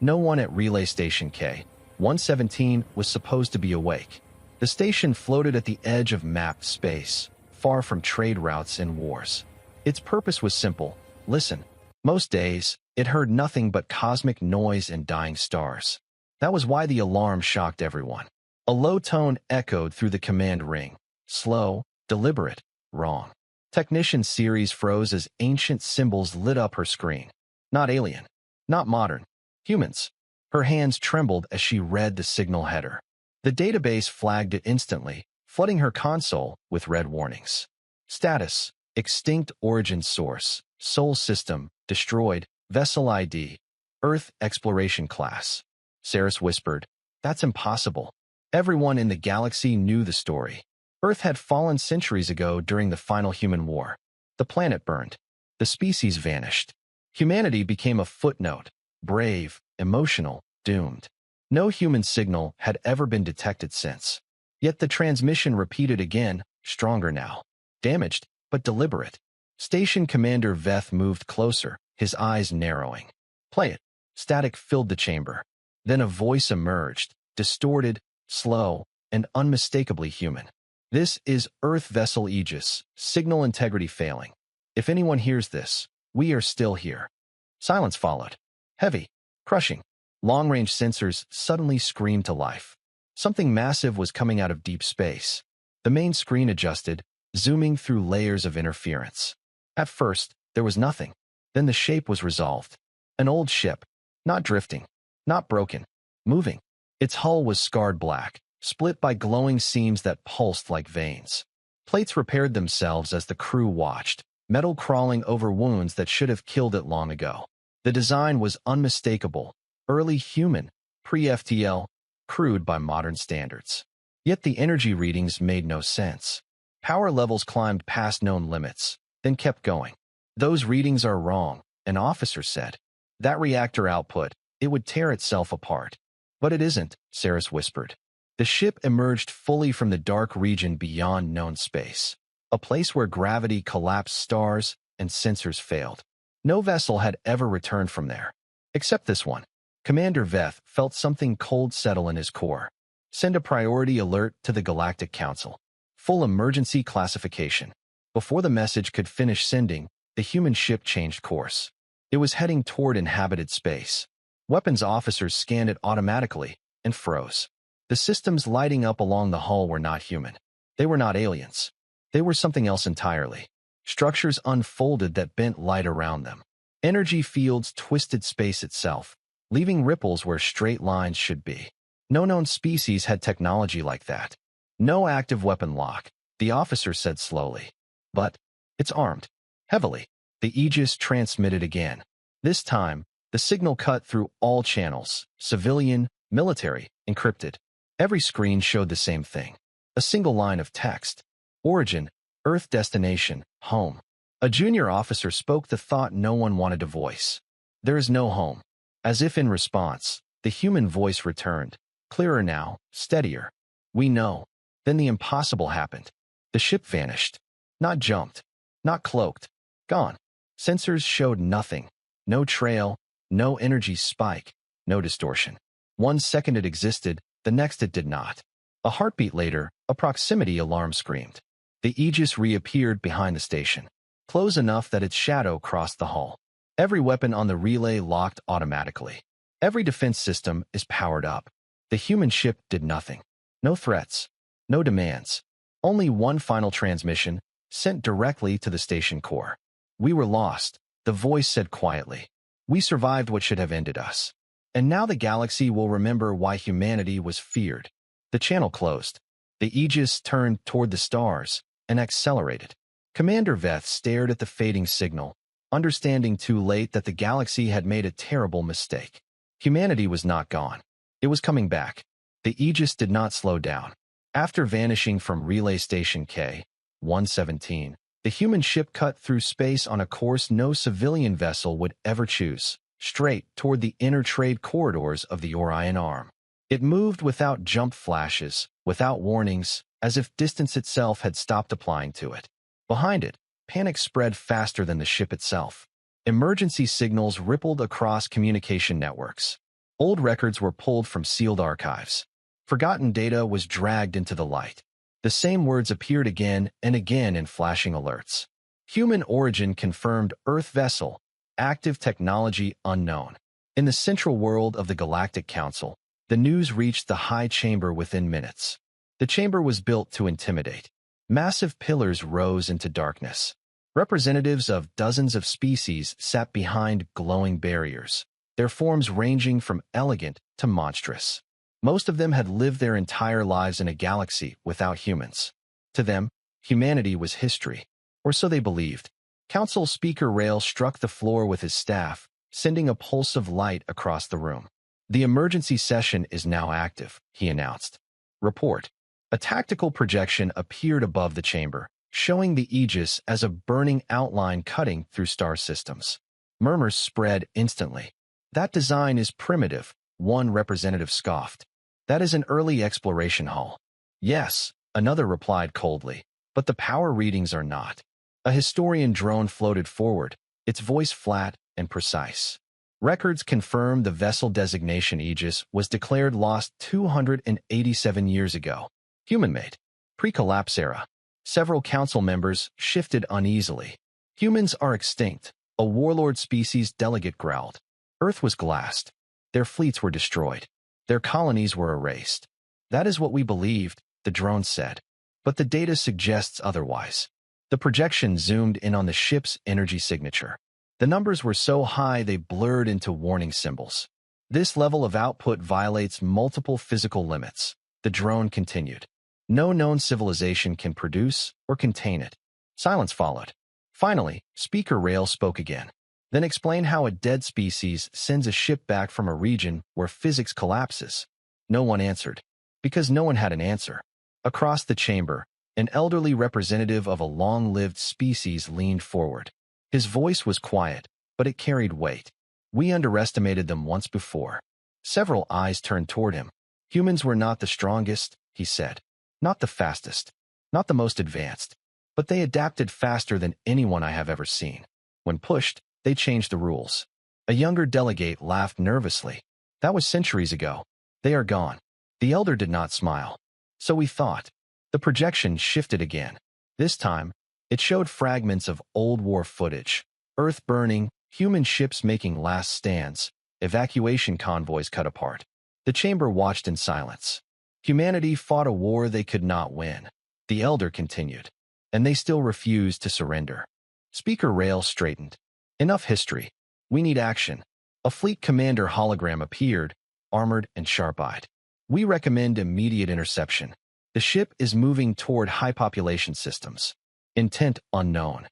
No one at Relay Station K-117 was supposed to be awake. The station floated at the edge of mapped space, far from trade routes and wars. Its purpose was simple: listen. Most days, it heard nothing but cosmic noise and dying stars. That was why the alarm shocked everyone. A low tone echoed through the command ring. Slow, deliberate, wrong. Technician Series froze as ancient symbols lit up her screen. Not alien. Not modern. Humans. Her hands trembled as she read the signal header. The database flagged it instantly, flooding her console with red warnings. Status: extinct origin source, Sol system, destroyed, vessel ID, Earth exploration class. Saris whispered, "That's impossible." Everyone in the galaxy knew the story. Earth had fallen centuries ago during the final human war. The planet burned. The species vanished. Humanity became a footnote, brave, emotional, doomed. No human signal had ever been detected since. Yet the transmission repeated again, stronger now. Damaged, but deliberate. Station Commander Veth moved closer, his eyes narrowing. "Play it." Static filled the chamber. Then a voice emerged, distorted, slow, and unmistakably human. "This is Earth Vessel Aegis, signal integrity failing. If anyone hears this, we are still here." Silence followed. Heavy, crushing. Long-range sensors suddenly screamed to life. Something massive was coming out of deep space. The main screen adjusted, zooming through layers of interference. At first, there was nothing. Then the shape was resolved. An old ship. Not drifting. Not broken. Moving. Its hull was scarred black, split by glowing seams that pulsed like veins. Plates repaired themselves as the crew watched, metal crawling over wounds that should have killed it long ago. The design was unmistakable. Early human, pre-FTL, crude by modern standards. Yet the energy readings made no sense. Power levels climbed past known limits, then kept going. "Those readings are wrong," an officer said. "That reactor output, it would tear itself apart." "But it isn't," Saris whispered. The ship emerged fully from the dark region beyond known space, a place where gravity collapsed stars and sensors failed. No vessel had ever returned from there. Except this one. Commander Veth felt something cold settle in his core. "Send a priority alert to the Galactic Council. Full emergency classification." Before the message could finish sending, the human ship changed course. It was heading toward inhabited space. Weapons officers scanned it automatically and froze. The systems lighting up along the hull were not human. They were not aliens. They were something else entirely. Structures unfolded that bent light around them. Energy fields twisted space itself, leaving ripples where straight lines should be. No known species had technology like that. "No active weapon lock," the officer said slowly. "But it's armed. Heavily." The Aegis transmitted again. This time, the signal cut through all channels, civilian, military, encrypted. Every screen showed the same thing. A single line of text. Origin, Earth destination, home. A junior officer spoke the thought no one wanted to voice. "There is no home." As if in response, the human voice returned. Clearer now, steadier. "We know." Then the impossible happened. The ship vanished. Not jumped. Not cloaked. Gone. Sensors showed nothing. No trail, no energy spike, no distortion. 1 second it existed, the next it did not. A heartbeat later, a proximity alarm screamed. The Aegis reappeared behind the station, close enough that its shadow crossed the hull. Every weapon on the relay locked automatically. Every defense system is powered up. The human ship did nothing. No threats. No demands. Only one final transmission, sent directly to the station core. "We were lost," the voice said quietly. "We survived what should have ended us. And now the galaxy will remember why humanity was feared." The channel closed. The Aegis turned toward the stars and accelerated. Commander Veth stared at the fading signal, understanding too late that the galaxy had made a terrible mistake. Humanity was not gone. It was coming back. The Aegis did not slow down. After vanishing from Relay Station K-117, the human ship cut through space on a course no civilian vessel would ever choose, straight toward the inner trade corridors of the Orion Arm. It moved without jump flashes, without warnings, as if distance itself had stopped applying to it. Behind it, panic spread faster than the ship itself. Emergency signals rippled across communication networks. Old records were pulled from sealed archives. Forgotten data was dragged into the light. The same words appeared again and again in flashing alerts. Human origin confirmed, Earth vessel, active technology unknown. In the central world of the Galactic Council, the news reached the high chamber within minutes. The chamber was built to intimidate. Massive pillars rose into darkness. Representatives of dozens of species sat behind glowing barriers, their forms ranging from elegant to monstrous. Most of them had lived their entire lives in a galaxy without humans. To them, humanity was history, or so they believed. Council Speaker Rail struck the floor with his staff, sending a pulse of light across the room. The emergency session is now active, he announced. Report. A tactical projection appeared above the chamber, showing the Aegis as a burning outline cutting through star systems. Murmurs spread instantly. That design is primitive, one representative scoffed. That is an early exploration hull. Yes, another replied coldly, but the power readings are not. A historian drone floated forward, its voice flat and precise. Records confirm the vessel designation Aegis was declared lost 287 years ago. Human-made. Pre-collapse era. Several council members shifted uneasily. Humans are extinct, a warlord species delegate growled. Earth was glassed. Their fleets were destroyed. Their colonies were erased. That is what we believed, the drone said. But the data suggests otherwise. The projection zoomed in on the ship's energy signature. The numbers were so high they blurred into warning symbols. This level of output violates multiple physical limits, the drone continued. No known civilization can produce or contain it. Silence followed. Finally, Speaker Rail spoke again. Then explain how a dead species sends a ship back from a region where physics collapses. No one answered, because no one had an answer. Across the chamber, an elderly representative of a long-lived species leaned forward. His voice was quiet, but it carried weight. We underestimated them once before. Several eyes turned toward him. Humans were not the strongest, he said. Not the fastest, not the most advanced, but they adapted faster than anyone I have ever seen. When pushed, they changed the rules. A younger delegate laughed nervously. That was centuries ago. They are gone. The elder did not smile. So we thought. The projection shifted again. This time, it showed fragments of old war footage. Earth burning, human ships making last stands, evacuation convoys cut apart. The chamber watched in silence. Humanity fought a war they could not win. The elder continued. And they still refused to surrender. Speaker Rail straightened. Enough history. We need action. A fleet commander hologram appeared, armored and sharp-eyed. We recommend immediate interception. The ship is moving toward high population systems. Intent unknown.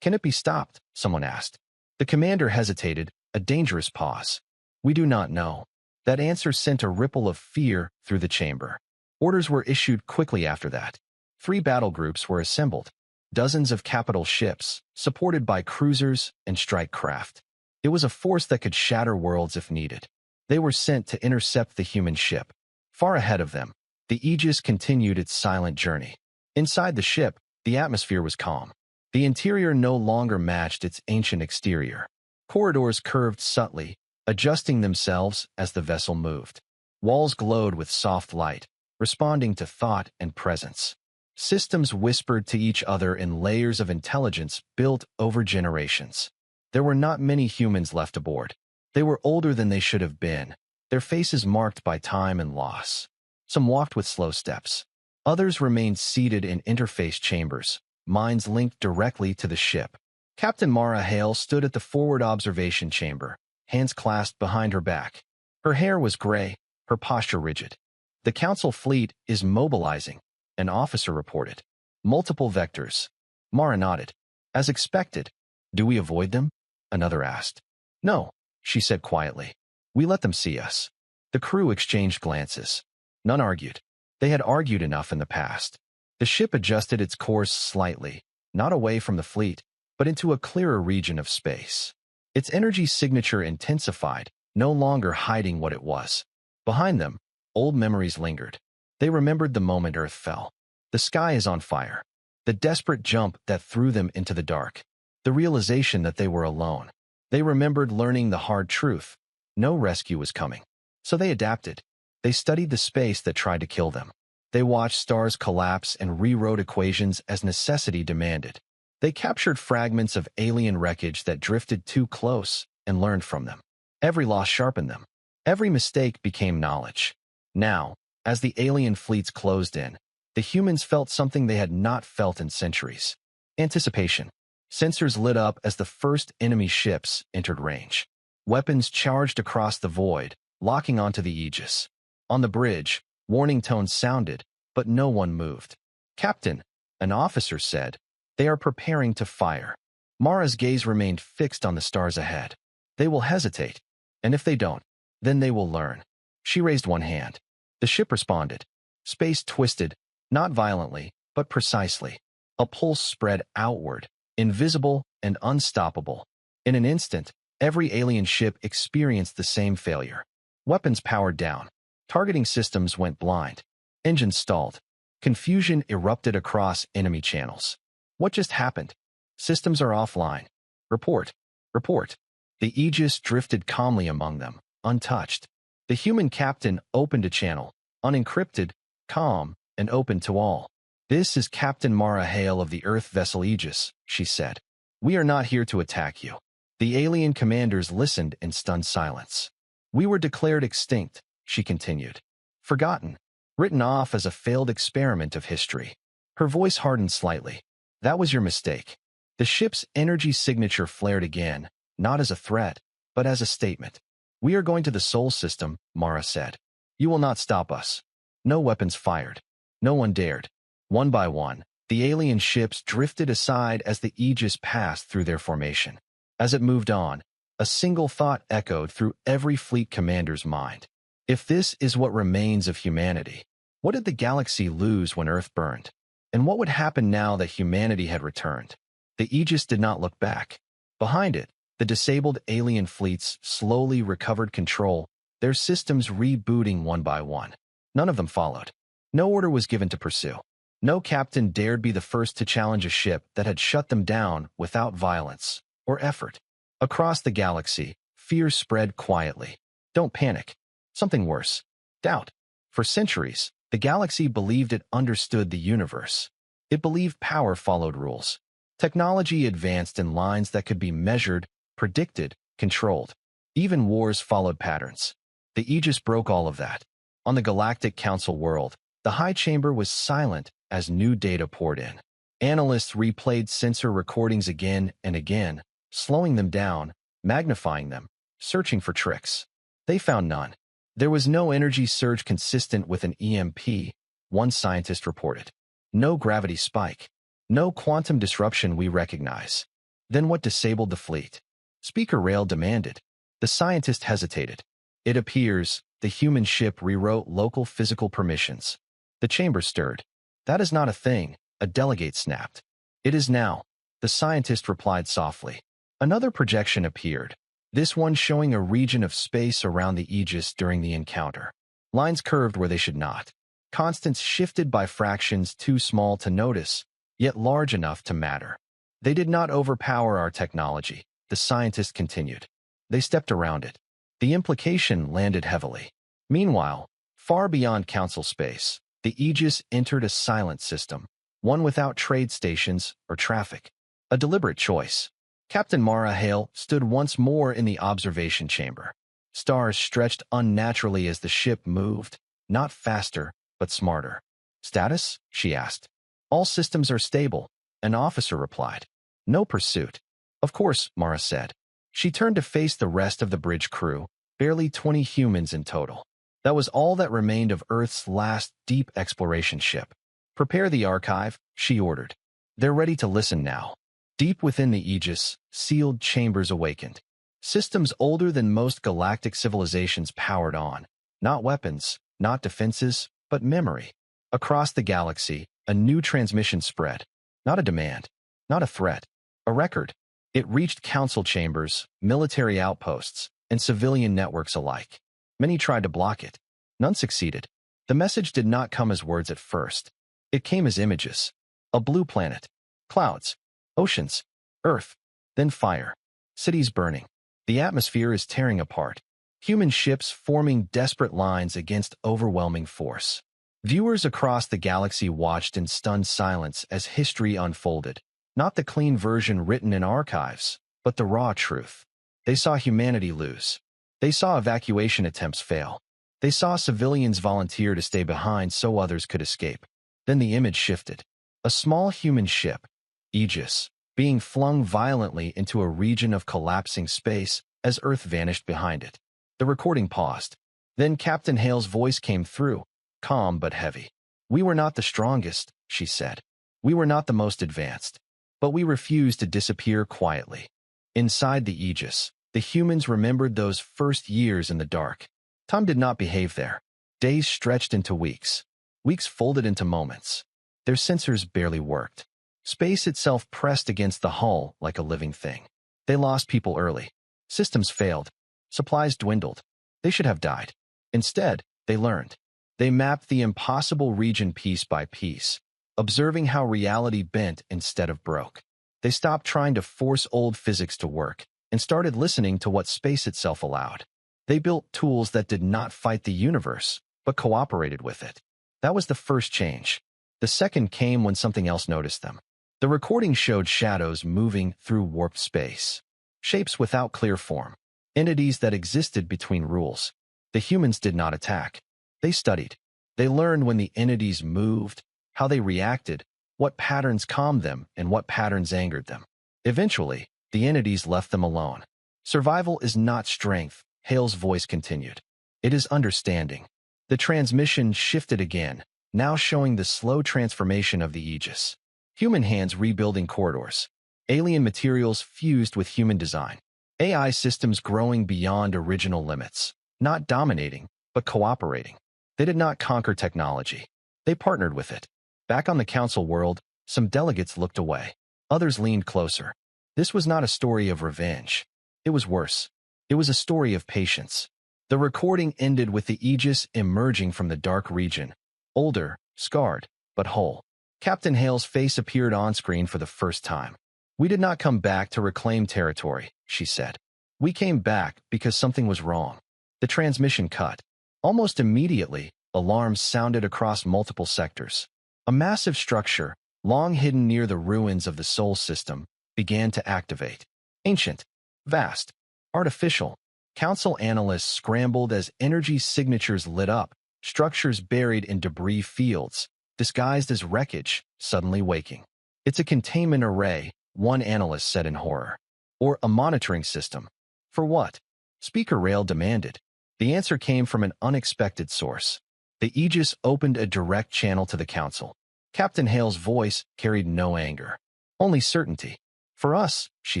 Can it be stopped? Someone asked. The commander hesitated, a dangerous pause. We do not know. That answer sent a ripple of fear through the chamber. Orders were issued quickly after that. 3 battle groups were assembled. Dozens of capital ships, supported by cruisers and strike craft. It was a force that could shatter worlds if needed. They were sent to intercept the human ship. Far ahead of them, the Aegis continued its silent journey. Inside the ship, the atmosphere was calm. The interior no longer matched its ancient exterior. Corridors curved subtly, adjusting themselves as the vessel moved. Walls glowed with soft light, responding to thought and presence. Systems whispered to each other in layers of intelligence built over generations. There were not many humans left aboard. They were older than they should have been, their faces marked by time and loss. Some walked with slow steps. Others remained seated in interface chambers, minds linked directly to the ship. Captain Mara Hale stood at the forward observation chamber, hands clasped behind her back. Her hair was gray, her posture rigid. The Council fleet is mobilizing, an officer reported. Multiple vectors. Mara nodded. As expected. Do we avoid them? Another asked. No, she said quietly. We let them see us. The crew exchanged glances. None argued. They had argued enough in the past. The ship adjusted its course slightly, not away from the fleet, but into a clearer region of space. Its energy signature intensified, no longer hiding what it was. Behind them, old memories lingered. They remembered the moment Earth fell. The sky is on fire. The desperate jump that threw them into the dark. The realization that they were alone. They remembered learning the hard truth. No rescue was coming. So they adapted. They studied the space that tried to kill them. They watched stars collapse and rewrote equations as necessity demanded. They captured fragments of alien wreckage that drifted too close and learned from them. Every loss sharpened them. Every mistake became knowledge. Now, as the alien fleets closed in, the humans felt something they had not felt in centuries. Anticipation. Sensors lit up as the first enemy ships entered range. Weapons charged across the void, locking onto the Aegis. On the bridge, warning tones sounded, but no one moved. "Captain," an officer said, "they are preparing to fire." Mara's gaze remained fixed on the stars ahead. "They will hesitate, and if they don't, then they will learn." She raised one hand. The ship responded. Space twisted, not violently, but precisely. A pulse spread outward, invisible and unstoppable. In an instant, every alien ship experienced the same failure. Weapons powered down. Targeting systems went blind. Engines stalled. Confusion erupted across enemy channels. What just happened? Systems are offline. Report. Report. The Aegis drifted calmly among them, untouched. The human captain opened a channel, unencrypted, calm, and open to all. "This is Captain Mara Hale of the Earth vessel Aegis," she said. "We are not here to attack you." The alien commanders listened in stunned silence. "We were declared extinct," she continued. "Forgotten. Written off as a failed experiment of history." Her voice hardened slightly. "That was your mistake." The ship's energy signature flared again, not as a threat, but as a statement. "We are going to the Sol system," Mara said. "You will not stop us." No weapons fired. No one dared. One by one, the alien ships drifted aside as the Aegis passed through their formation. As it moved on, a single thought echoed through every fleet commander's mind. If this is what remains of humanity, what did the galaxy lose when Earth burned? And what would happen now that humanity had returned? The Aegis did not look back. Behind it, the disabled alien fleets slowly recovered control, their systems rebooting one by one. None of them followed. No order was given to pursue. No captain dared be the first to challenge a ship that had shut them down without violence or effort. Across the galaxy, fear spread quietly. Don't panic. Something worse. Doubt. For centuries, the galaxy believed it understood the universe. It believed power followed rules. Technology advanced in lines that could be measured, predicted, controlled. Even wars followed patterns. The Aegis broke all of that. On the Galactic Council world, the High Chamber was silent as new data poured in. Analysts replayed sensor recordings again and again, slowing them down, magnifying them, searching for tricks. They found none. There was no energy surge consistent with an EMP, one scientist reported. No gravity spike. No quantum disruption we recognize. Then what disabled the fleet? Speaker Rail demanded. The scientist hesitated. It appears the human ship rewrote local physical permissions. The chamber stirred. That is not a thing, a delegate snapped. It is now, the scientist replied softly. Another projection appeared, this one showing a region of space around the Aegis during the encounter. Lines curved where they should not. Constants shifted by fractions too small to notice, yet large enough to matter. They did not overpower our technology, the scientist continued. They stepped around it. The implication landed heavily. Meanwhile, far beyond council space, the Aegis entered a silent system, one without trade stations or traffic. A deliberate choice. Captain Mara Hale stood once more in the observation chamber. Stars stretched unnaturally as the ship moved, not faster, but smarter. "Status?" she asked. "All systems are stable," an officer replied. "No pursuit." "Of course," Mara said. She turned to face the rest of the bridge crew, barely 20 humans in total. That was all that remained of Earth's last deep exploration ship. "Prepare the archive," she ordered. "They're ready to listen now." Deep within the Aegis, sealed chambers awakened. Systems older than most galactic civilizations powered on. Not weapons, not defenses, but memory. Across the galaxy, a new transmission spread. Not a demand, not a threat, a record. It reached council chambers, military outposts, and civilian networks alike. Many tried to block it. None succeeded. The message did not come as words at first. It came as images. A blue planet. Clouds. Oceans. Earth. Then fire. Cities burning. The atmosphere is tearing apart. human ships forming desperate lines against overwhelming force. Viewers across the galaxy watched in stunned silence as history unfolded, not the clean version written in archives, but the raw truth. They saw humanity lose. They saw evacuation attempts fail. They saw civilians volunteer to stay behind so others could escape. Then the image shifted. A small human ship, Aegis, being flung violently into a region of collapsing space as Earth vanished behind it. The recording paused. Then Captain Hale's voice came through, calm but heavy. "We were not the strongest," she said. "We were not the most advanced. But we refused to disappear quietly." Inside the Aegis, the humans remembered those first years in the dark. Time did not behave there. Days stretched into weeks. Weeks folded into moments. Their sensors barely worked. Space itself pressed against the hull like a living thing. They lost people early. Systems failed. Supplies dwindled. They should have died. Instead, they learned. They mapped the impossible region piece by piece, observing how reality bent instead of broke. They stopped trying to force old physics to work and started listening to what space itself allowed. They built tools that did not fight the universe, but cooperated with it. That was the first change. The second came when something else noticed them. The recording showed shadows moving through warped space. Shapes without clear form. Entities that existed between rules. The humans did not attack. They studied. They learned when the entities moved, how they reacted, what patterns calmed them, and what patterns angered them. Eventually, the entities left them alone. Survival is not strength, Hale's voice continued. It is understanding. The transmission shifted again, now showing the slow transformation of the Aegis. Human hands rebuilding corridors. Alien materials fused with human design. AI systems growing beyond original limits. Not dominating, but cooperating. They did not conquer technology. They partnered with it. Back on the council world, some delegates looked away. Others leaned closer. This was not a story of revenge. It was worse. It was a story of patience. The recording ended with the Aegis emerging from the dark region. Older, scarred, but whole. Captain Hale's face appeared on screen for the first time. "We did not come back to reclaim territory," she said. "We came back because something was wrong." The transmission cut. Almost immediately, alarms sounded across multiple sectors. A massive structure, long hidden near the ruins of the Sol system, began to activate. Ancient, vast, artificial. Council analysts scrambled as energy signatures lit up, structures buried in debris fields, disguised as wreckage, suddenly waking. "It's a containment array," one analyst said in horror. "Or a monitoring system." "For what?" Speaker Rail demanded. The answer came from an unexpected source. The Aegis opened a direct channel to the council. Captain Hale's voice carried no anger, only certainty. "For us," she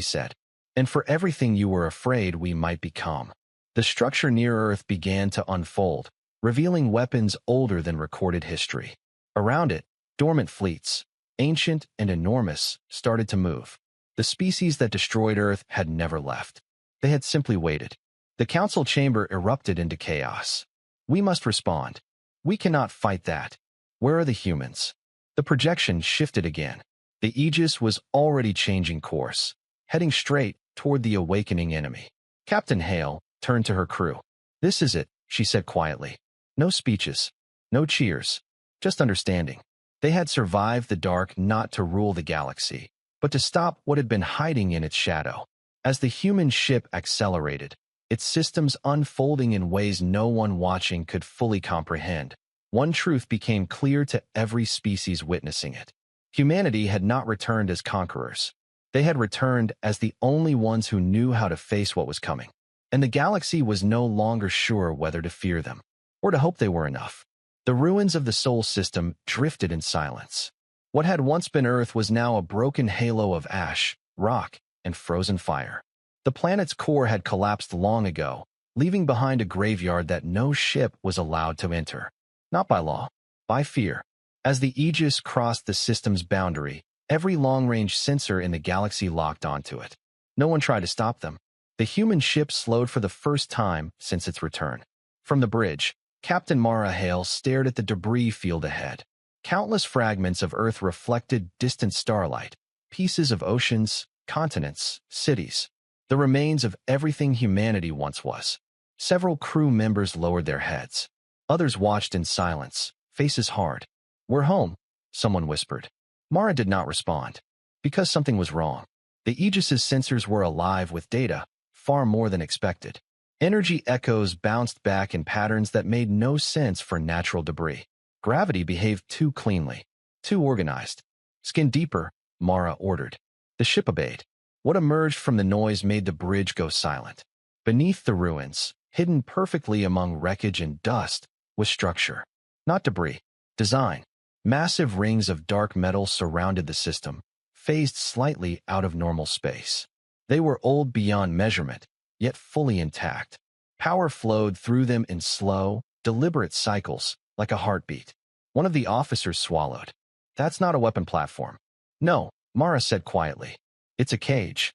said, "and for everything you were afraid we might become." The structure near Earth began to unfold, revealing weapons older than recorded history. Around it, dormant fleets, ancient and enormous, started to move. The species that destroyed Earth had never left. They had simply waited. The council chamber erupted into chaos. "We must respond. We cannot fight that. Where are the humans?" The projection shifted again. The Aegis was already changing course, heading straight toward the awakening enemy. Captain Hale turned to her crew. "This is it," she said quietly. No speeches, no cheers, just understanding. They had survived the dark not to rule the galaxy, but to stop what had been hiding in its shadow. As the human ship accelerated, its systems unfolding in ways no one watching could fully comprehend, one truth became clear to every species witnessing it. Humanity had not returned as conquerors. They had returned as the only ones who knew how to face what was coming. And the galaxy was no longer sure whether to fear them, or to hope they were enough. The ruins of the Sol system drifted in silence. What had once been Earth was now a broken halo of ash, rock, and frozen fire. The planet's core had collapsed long ago, leaving behind a graveyard that no ship was allowed to enter. Not by law, by fear. As the Aegis crossed the system's boundary, every long-range sensor in the galaxy locked onto it. No one tried to stop them. The human ship slowed for the first time since its return. From the bridge, Captain Mara Hale stared at the debris field ahead. Countless fragments of Earth reflected distant starlight, pieces of oceans, continents, cities, the remains of everything humanity once was. Several crew members lowered their heads. Others watched in silence, faces hard. "We're home," someone whispered. Mara did not respond. Because something was wrong. The Aegis's sensors were alive with data, far more than expected. Energy echoes bounced back in patterns that made no sense for natural debris. Gravity behaved too cleanly, too organized. "Skin deeper," Mara ordered. The ship obeyed. What emerged from the noise made the bridge go silent. Beneath the ruins, hidden perfectly among wreckage and dust, was structure. Not debris. Design. Massive rings of dark metal surrounded the system, phased slightly out of normal space. They were old beyond measurement, yet fully intact. Power flowed through them in slow, deliberate cycles, like a heartbeat. One of the officers swallowed. "That's not a weapon platform." "No," Mara said quietly. "It's a cage."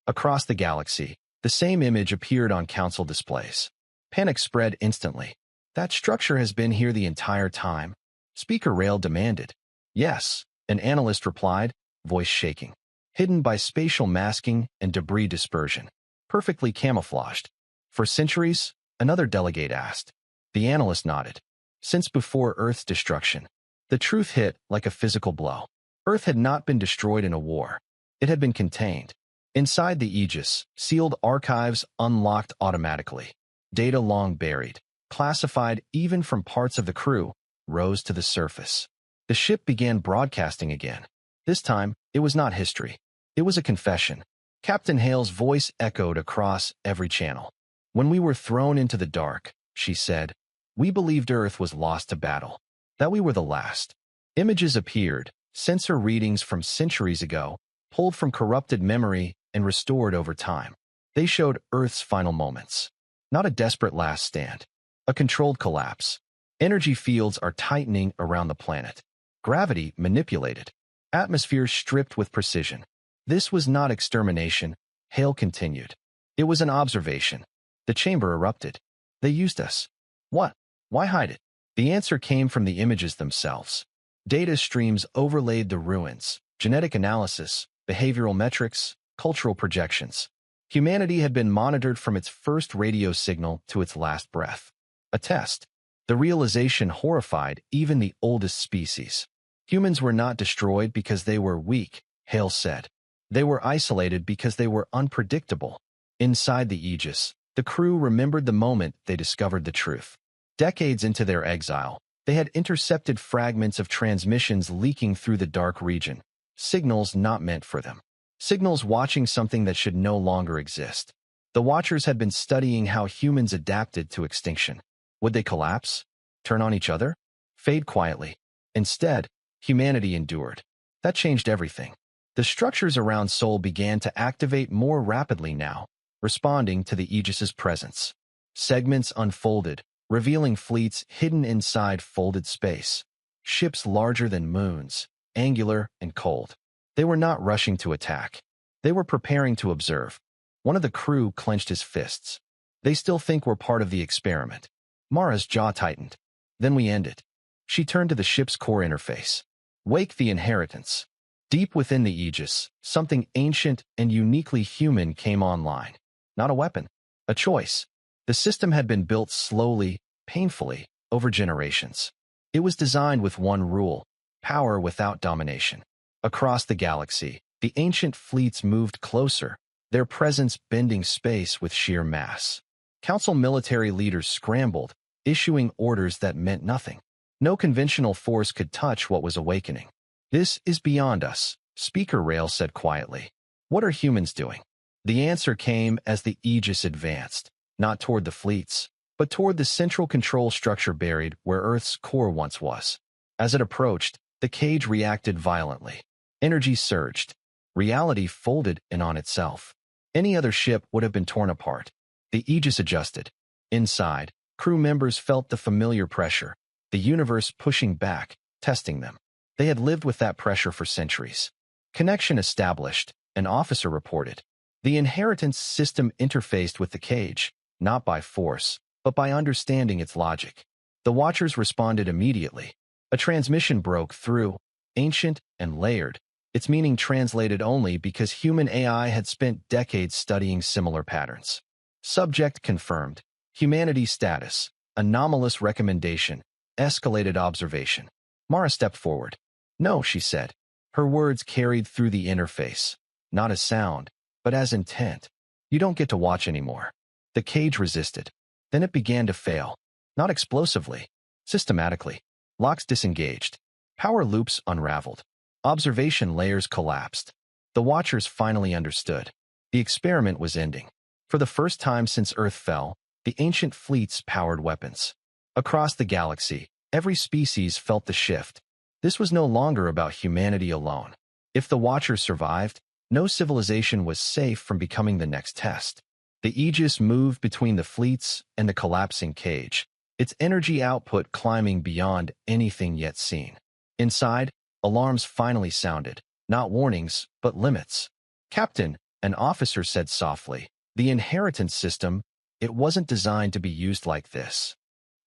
Across the galaxy, the same image appeared on council displays. Panic spread instantly. "That structure has been here the entire time?" Speaker Rail demanded. "Yes," an analyst replied, voice shaking. "Hidden by spatial masking and debris dispersion. Perfectly camouflaged." "For centuries?" another delegate asked. The analyst nodded. "Since before Earth's destruction." The truth hit like a physical blow. Earth had not been destroyed in a war. It had been contained. Inside the Aegis, sealed archives unlocked automatically. Data long buried, classified even from parts of the crew, rose to the surface. The ship began broadcasting again. This time, it was not history. It was a confession. Captain Hale's voice echoed across every channel. "When we were thrown into the dark," she said, "we believed Earth was lost to battle, that we were the last." Images appeared, sensor readings from centuries ago, pulled from corrupted memory and restored over time. They showed Earth's final moments. Not a desperate last stand. A controlled collapse. Energy fields are tightening around the planet. Gravity manipulated. Atmosphere stripped with precision. This was not extermination, Hale continued. It was an observation. The chamber erupted. "They used us." "What? Why hide it?" The answer came from the images themselves. Data streams overlaid the ruins, genetic analysis, behavioral metrics, cultural projections. Humanity had been monitored from its first radio signal to its last breath. A test. The realization horrified even the oldest species. Humans were not destroyed because they were weak, Hale said. They were isolated because they were unpredictable. Inside the Aegis, the crew remembered the moment they discovered the truth. Decades into their exile, they had intercepted fragments of transmissions leaking through the dark region, signals not meant for them. Signals watching something that should no longer exist. The Watchers had been studying how humans adapted to extinction. Would they collapse? Turn on each other? Fade quietly? Instead, humanity endured. That changed everything. The structures around Sol began to activate more rapidly now, responding to the Aegis's presence. Segments unfolded, revealing fleets hidden inside folded space. Ships larger than moons, angular and cold. They were not rushing to attack. They were preparing to observe. One of the crew clenched his fists. "They still think we're part of the experiment." Mara's jaw tightened. "Then we end it." She turned to the ship's core interface. "Wake the inheritance." Deep within the Aegis, something ancient and uniquely human came online. Not a weapon, a choice. The system had been built slowly, painfully, over generations. It was designed with one rule: power without domination. Across the galaxy, the ancient fleets moved closer, their presence bending space with sheer mass. Council military leaders scrambled, issuing orders that meant nothing. No conventional force could touch what was awakening. "This is beyond us," Speaker Rail said quietly. "What are humans doing?" The answer came as the Aegis advanced, not toward the fleets, but toward the central control structure buried where Earth's core once was. As it approached, the cage reacted violently. Energy surged. Reality folded in on itself. Any other ship would have been torn apart. The Aegis adjusted. Inside, crew members felt the familiar pressure, the universe pushing back, testing them. They had lived with that pressure for centuries. Connection established, an officer reported. The inheritance system interfaced with the cage, not by force, but by understanding its logic. The Watchers responded immediately. A transmission broke through, ancient and layered, its meaning translated only because human AI had spent decades studying similar patterns. Subject confirmed. Humanity status, anomalous recommendation, escalated observation. Mara stepped forward. No, she said. Her words carried through the interface, not as sound, but as intent. You don't get to watch anymore. The cage resisted. Then it began to fail. Not explosively, systematically. Locks disengaged. Power loops unraveled. Observation layers collapsed. The watchers finally understood. The experiment was ending. For the first time since Earth fell, the ancient fleets powered weapons. Across the galaxy, every species felt the shift. This was no longer about humanity alone. If the Watchers survived, no civilization was safe from becoming the next test. The Aegis moved between the fleets and the collapsing cage, its energy output climbing beyond anything yet seen. Inside, alarms finally sounded, not warnings, but limits. Captain, an officer said softly, the inheritance system, it wasn't designed to be used like this.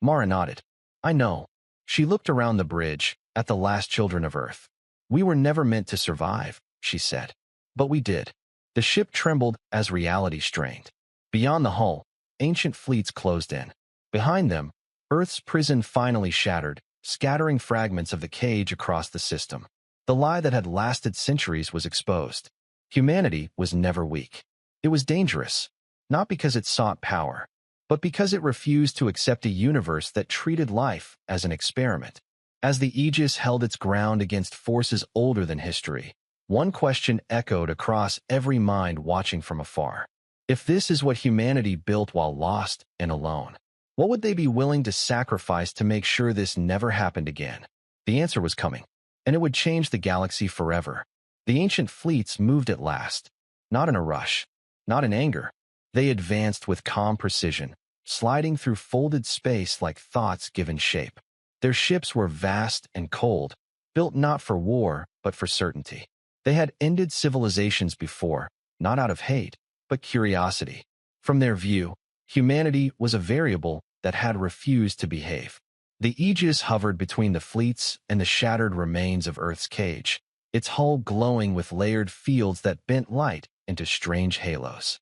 Mara nodded. I know. She looked around the bridge, at the last children of Earth. We were never meant to survive, she said. But we did. The ship trembled as reality strained. Beyond the hull, ancient fleets closed in. Behind them, Earth's prison finally shattered, scattering fragments of the cage across the system. The lie that had lasted centuries was exposed. Humanity was never weak. It was dangerous, not because it sought power, but because it refused to accept a universe that treated life as an experiment. As the Aegis held its ground against forces older than history, one question echoed across every mind watching from afar. If this is what humanity built while lost and alone, what would they be willing to sacrifice to make sure this never happened again? The answer was coming, and it would change the galaxy forever. The ancient fleets moved at last, not in a rush, not in anger. They advanced with calm precision, sliding through folded space like thoughts given shape. Their ships were vast and cold, built not for war, but for certainty. They had ended civilizations before, not out of hate, but curiosity. From their view, humanity was a variable that had refused to behave. The Aegis hovered between the fleets and the shattered remains of Earth's cage, its hull glowing with layered fields that bent light into strange halos.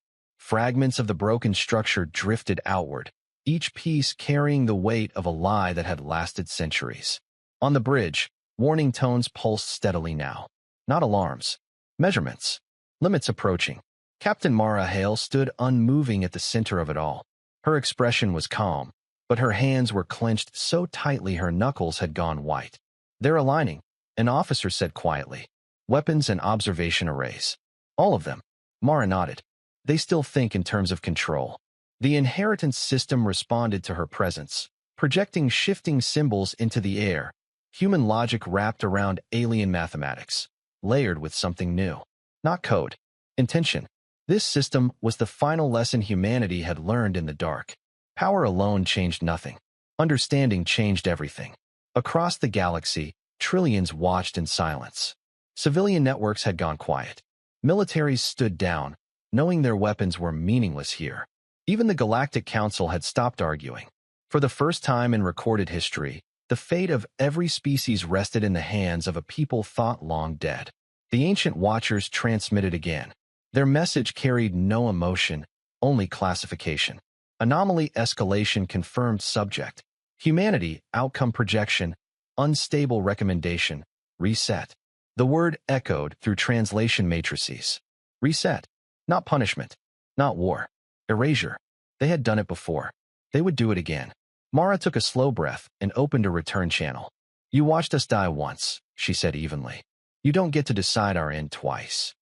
Fragments of the broken structure drifted outward, each piece carrying the weight of a lie that had lasted centuries. On the bridge, warning tones pulsed steadily now. Not alarms. Measurements. Limits approaching. Captain Mara Hale stood unmoving at the center of it all. Her expression was calm, but her hands were clenched so tightly her knuckles had gone white. They're aligning, an officer said quietly. Weapons and observation arrays. All of them. Mara nodded. They still think in terms of control. The inheritance system responded to her presence, projecting shifting symbols into the air, human logic wrapped around alien mathematics, layered with something new. Not code. Intention. This system was the final lesson humanity had learned in the dark. Power alone changed nothing. Understanding changed everything. Across the galaxy, trillions watched in silence. Civilian networks had gone quiet. Militaries stood down, knowing their weapons were meaningless here. Even the Galactic Council had stopped arguing. For the first time in recorded history, the fate of every species rested in the hands of a people thought long dead. The ancient Watchers transmitted again. Their message carried no emotion, only classification. Anomaly escalation confirmed subject. Humanity, outcome projection, unstable recommendation, reset. The word echoed through translation matrices. Reset. Not punishment. Not war. Erasure. They had done it before. They would do it again. Mara took a slow breath and opened a return channel. You watched us die once, she said evenly. You don't get to decide our end twice.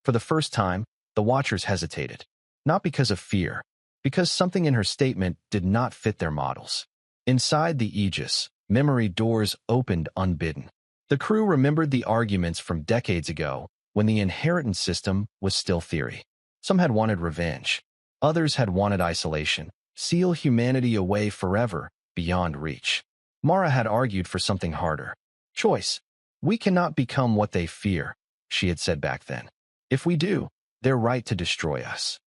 For the first time, the Watchers hesitated. Not because of fear, because something in her statement did not fit their models. Inside the Aegis, memory doors opened unbidden. The crew remembered the arguments from decades ago, when the inheritance system was still theory. Some had wanted revenge. Others had wanted isolation, seal humanity away forever, beyond reach. Mara had argued for something harder. Choice. We cannot become what they fear, she had said back then. If we do, they're right to destroy us.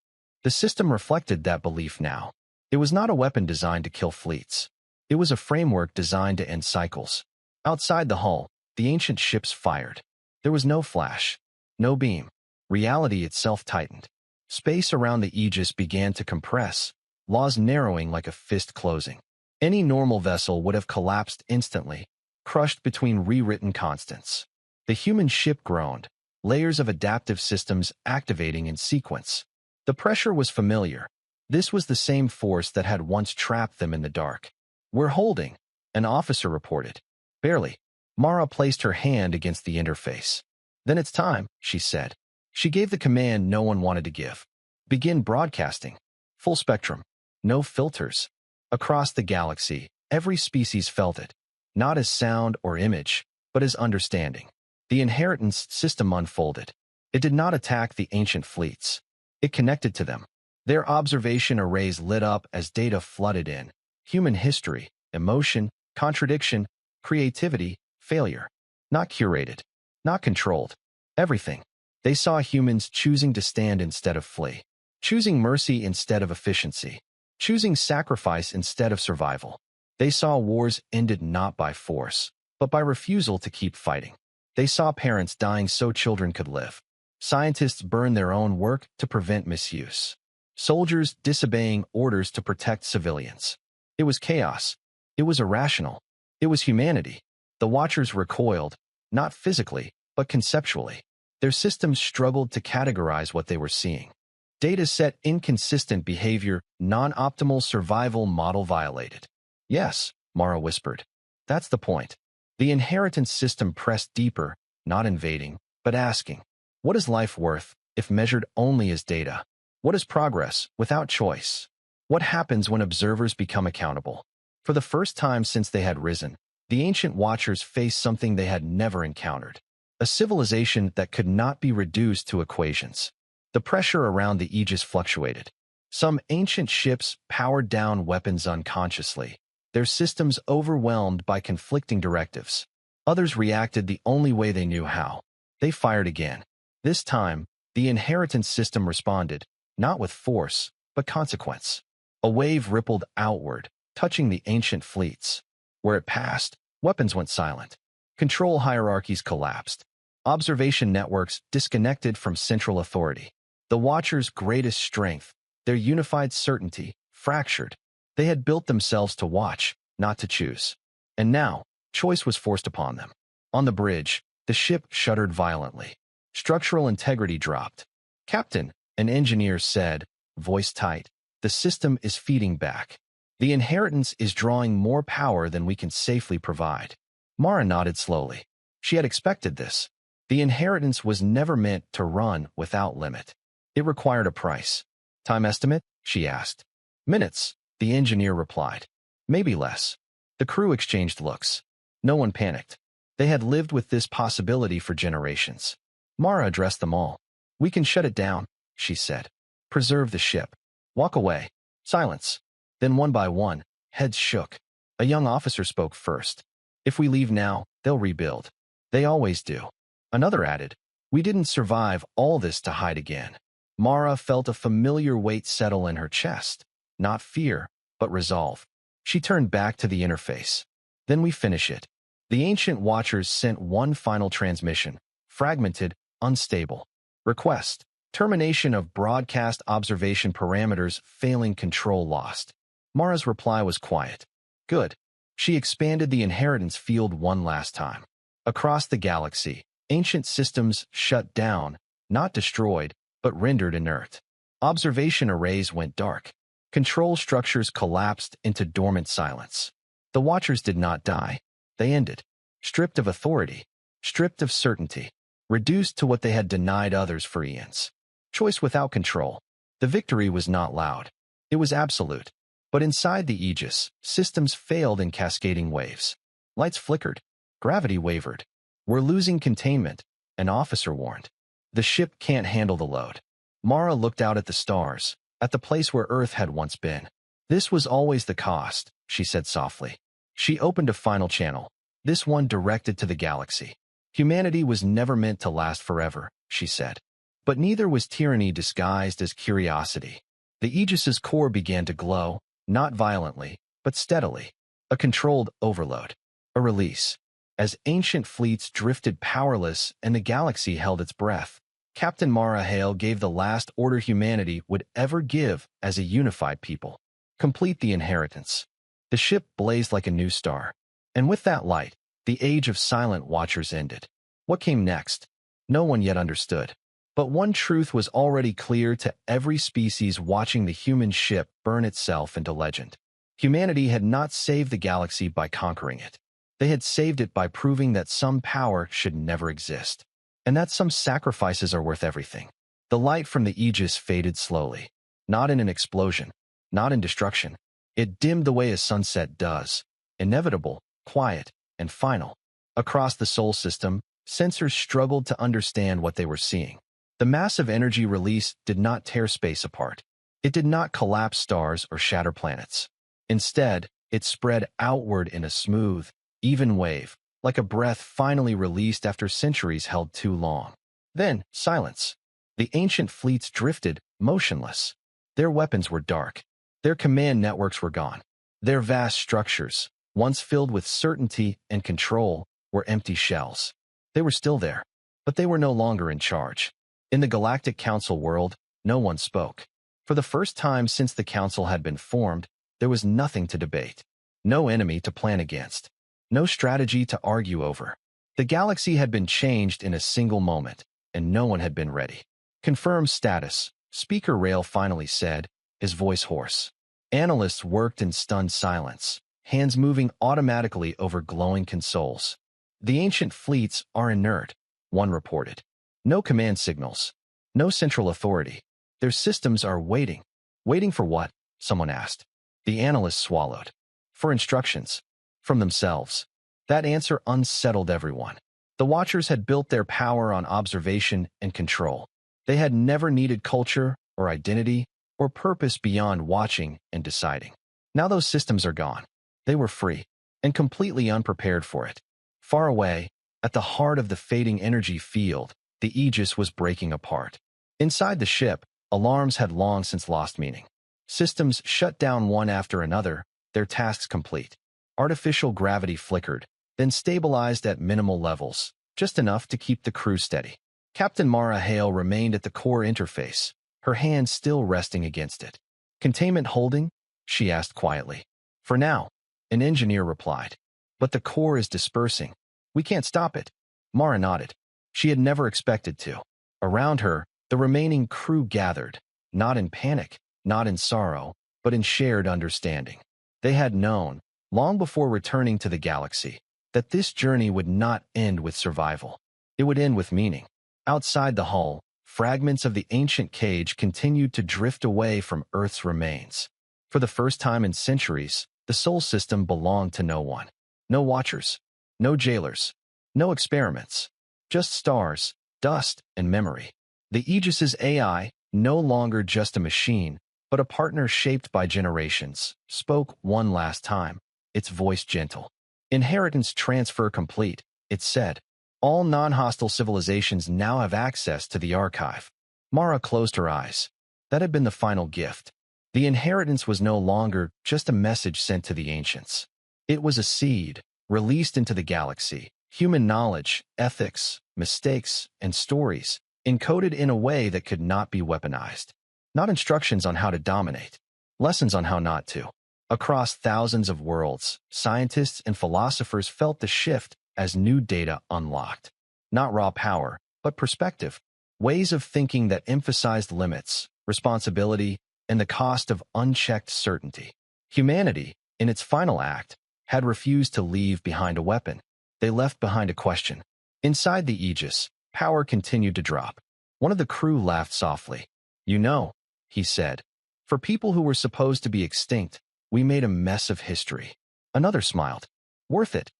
The system reflected that belief now. It was not a weapon designed to kill fleets. It was a framework designed to end cycles. Outside the hull, the ancient ships fired. There was no flash, no beam. Reality itself tightened. Space around the Aegis began to compress, laws narrowing like a fist closing. Any normal vessel would have collapsed instantly, crushed between rewritten constants. The human ship groaned, layers of adaptive systems activating in sequence. The pressure was familiar. This was the same force that had once trapped them in the dark. "We're holding," an officer reported. "Barely." Mara placed her hand against the interface. "Then it's time," she said. She gave the command no one wanted to give. "Begin broadcasting. Full spectrum. No filters." Across the galaxy, every species felt it, not as sound or image, but as understanding. The inheritance system unfolded. It did not attack the ancient fleets. It connected to them. Their observation arrays lit up as data flooded in. Human history, emotion, contradiction, creativity, failure. Not curated. Not controlled. Everything. They saw humans choosing to stand instead of flee. Choosing mercy instead of efficiency. Choosing sacrifice instead of survival. They saw wars ended not by force, but by refusal to keep fighting. They saw parents dying so children could live. Scientists burn their own work to prevent misuse. Soldiers disobeying orders to protect civilians. It was chaos. It was irrational. It was humanity. The Watchers recoiled, not physically, but conceptually. Their systems struggled to categorize what they were seeing. Data set inconsistent behavior, non-optimal survival model violated. "Yes," Mara whispered. "That's the point." The inheritance system pressed deeper, not invading, but asking, what is life worth if measured only as data? What is progress without choice? What happens when observers become accountable? For the first time since they had risen, the ancient Watchers faced something they had never encountered. A civilization that could not be reduced to equations. The pressure around the Aegis fluctuated. Some ancient ships powered down weapons unconsciously, their systems overwhelmed by conflicting directives. Others reacted the only way they knew how. They fired again. This time, the inheritance system responded, not with force, but consequence. A wave rippled outward, touching the ancient fleets. Where it passed, weapons went silent. Control hierarchies collapsed. Observation networks disconnected from central authority. The Watchers' greatest strength, their unified certainty, fractured. They had built themselves to watch, not to choose. And now, choice was forced upon them. On the bridge, the ship shuddered violently. Structural integrity dropped. "Captain," an engineer said, voice tight, "the system is feeding back. The inheritance is drawing more power than we can safely provide." Mara nodded slowly. She had expected this. The inheritance was never meant to run without limit. It required a price. "Time estimate?" she asked. "Minutes," the engineer replied. "Maybe less." The crew exchanged looks. No one panicked. They had lived with this possibility for generations. Mara addressed them all. "We can shut it down," she said. "Preserve the ship. Walk away." Silence. Then one by one, heads shook. A young officer spoke first. "If we leave now, they'll rebuild. They always do." Another added, "We didn't survive all this to hide again." Mara felt a familiar weight settle in her chest. Not fear, but resolve. She turned back to the interface. "Then we finish it." The ancient Watchers sent one final transmission, fragmented, unstable. Request: termination of broadcast observation parameters, failing control lost. Mara's reply was quiet. Good. She expanded the inheritance field one last time. Across the galaxy, ancient systems shut down, not destroyed, but rendered inert. Observation arrays went dark. Control structures collapsed into dormant silence. The Watchers did not die. They ended. Stripped of authority, stripped of certainty, reduced to what they had denied others for eons. Choice without control. The victory was not loud. It was absolute. But inside the Aegis, systems failed in cascading waves. Lights flickered. Gravity wavered. "We're losing containment," an officer warned. "The ship can't handle the load." Mara looked out at the stars, at the place where Earth had once been. "This was always the cost," she said softly. She opened a final channel, this one directed to the galaxy. "Humanity was never meant to last forever," she said. But neither was tyranny disguised as curiosity. The Aegis's core began to glow, not violently, but steadily. A controlled overload. A release. As ancient fleets drifted powerless and the galaxy held its breath, Captain Mara Hale gave the last order humanity would ever give as a unified people. Complete the inheritance. The ship blazed like a new star. And with that light, the age of silent watchers ended. What came next? No one yet understood. But one truth was already clear to every species watching the human ship burn itself into legend. Humanity had not saved the galaxy by conquering it. They had saved it by proving that some power should never exist, and that some sacrifices are worth everything. The light from the Aegis faded slowly, not in an explosion, not in destruction. It dimmed the way a sunset does, inevitable, quiet, and final. Across the Sol system, sensors struggled to understand what they were seeing. The massive energy release did not tear space apart. It did not collapse stars or shatter planets. Instead, it spread outward in a smooth, even wave, like a breath finally released after centuries held too long. Then, silence. The ancient fleets drifted, motionless. Their weapons were dark. Their command networks were gone. Their vast structures, once filled with certainty and control, were empty shells. They were still there, but they were no longer in charge. In the Galactic Council world, no one spoke. For the first time since the Council had been formed, there was nothing to debate. No enemy to plan against. No strategy to argue over. The galaxy had been changed in a single moment, and no one had been ready. Confirm status, Speaker Rail finally said, his voice hoarse. Analysts worked in stunned silence, hands moving automatically over glowing consoles. The ancient fleets are inert, one reported. No command signals. No central authority. Their systems are waiting. Waiting for what? Someone asked. The analysts swallowed. For instructions. From themselves. That answer unsettled everyone. The Watchers had built their power on observation and control. They had never needed culture or identity or purpose beyond watching and deciding. Now those systems are gone. They were free and completely unprepared for it. Far away, at the heart of the fading energy field, the Aegis was breaking apart. Inside the ship, alarms had long since lost meaning. Systems shut down one after another, their tasks complete. Artificial gravity flickered, then stabilized at minimal levels, just enough to keep the crew steady. Captain Mara Hale remained at the core interface, her hand still resting against it. Containment holding? She asked quietly. For now, an engineer replied. But the core is dispersing. We can't stop it. Mara nodded. She had never expected to. Around her, the remaining crew gathered, not in panic, not in sorrow, but in shared understanding. They had known, long before returning to the galaxy, that this journey would not end with survival. It would end with meaning. Outside the hull, fragments of the ancient cage continued to drift away from Earth's remains. For the first time in centuries, the Sol system belonged to no one. No watchers, no jailers, no experiments. Just stars, dust, and memory. The Aegis's AI, no longer just a machine, but a partner shaped by generations, spoke one last time, its voice gentle. Inheritance transfer complete, it said. All non-hostile civilizations now have access to the archive. Mara closed her eyes. That had been the final gift. The inheritance was no longer just a message sent to the ancients. It was a seed, released into the galaxy. Human knowledge, ethics, mistakes, and stories, encoded in a way that could not be weaponized. Not instructions on how to dominate, lessons on how not to. Across thousands of worlds, scientists and philosophers felt the shift as new data unlocked. Not raw power, but perspective. Ways of thinking that emphasized limits, responsibility, and the cost of unchecked certainty. Humanity, in its final act, had refused to leave behind a weapon. They left behind a question. Inside the Aegis, power continued to drop. One of the crew laughed softly. You know, he said, for people who were supposed to be extinct, we made a mess of history. Another smiled. Worth it.